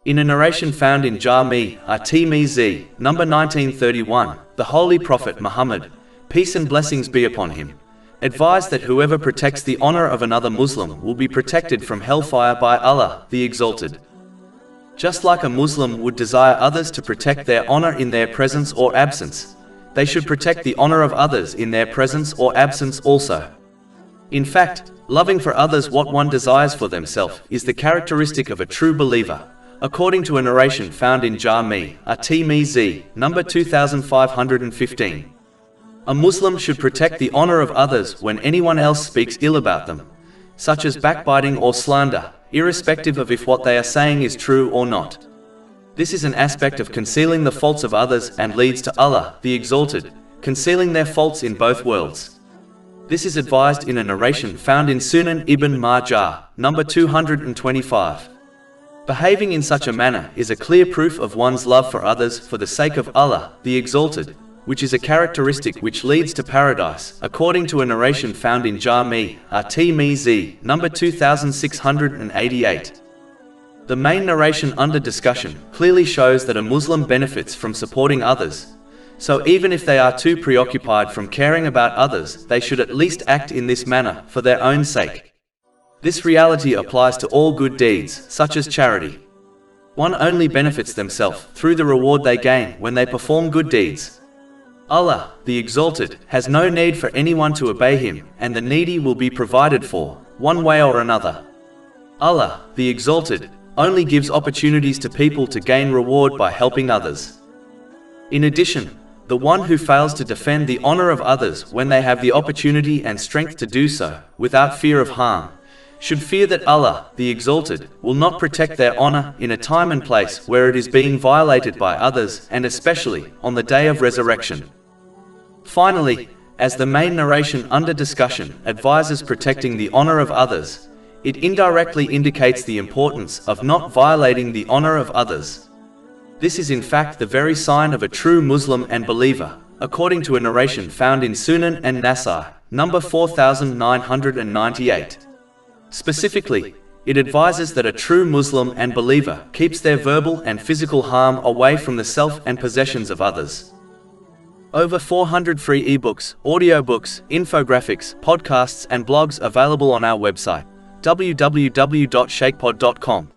In a narration found in Jami' at-Tirmidhi, number 1931, the Holy Prophet Muhammad, peace and blessings be upon him, advised that whoever protects the honor of another Muslim will be protected from hellfire by Allah, the Exalted. Just like a Muslim would desire others to protect their honor in their presence or absence, they should protect the honor of others in their presence or absence also. In fact, loving for others what one desires for themselves is the characteristic of a true believer, according to a narration found in Jami' at-Tirmidhi, number 2515. A Muslim should protect the honor of others when anyone else speaks ill about them, such as backbiting or slander, irrespective of if what they are saying is true or not. This is an aspect of concealing the faults of others and leads to Allah, the Exalted, concealing their faults in both worlds. This is advised in a narration found in Sunan Ibn Majah, number 225. Behaving in such a manner is a clear proof of one's love for others for the sake of Allah, the Exalted, which is a characteristic which leads to paradise, according to a narration found in Jami' at-Tirmidhi, number 2688. The main narration under discussion clearly shows that a Muslim benefits from supporting others, so even if they are too preoccupied from caring about others, they should at least act in this manner for their own sake. This reality applies to all good deeds, such as charity. One only benefits themselves through the reward they gain when they perform good deeds. Allah, the Exalted, has no need for anyone to obey him, and the needy will be provided for, one way or another. Allah, the Exalted, only gives opportunities to people to gain reward by helping others. In addition, the one who fails to defend the honor of others when they have the opportunity and strength to do so, without fear of harm, should fear that Allah, the Exalted, will not protect their honor in a time and place where it is being violated by others, and especially on the day of resurrection. Finally, as the main narration under discussion advises protecting the honor of others, it indirectly indicates the importance of not violating the honor of others. This is in fact the very sign of a true Muslim and believer, according to a narration found in Sunan and Nasai, number 4998. Specifically, it advises that a true Muslim and believer keeps their verbal and physical harm away from the self and possessions of others. Over 400 free ebooks, audiobooks, infographics, podcasts and blogs available on our website, www.shakepod.com.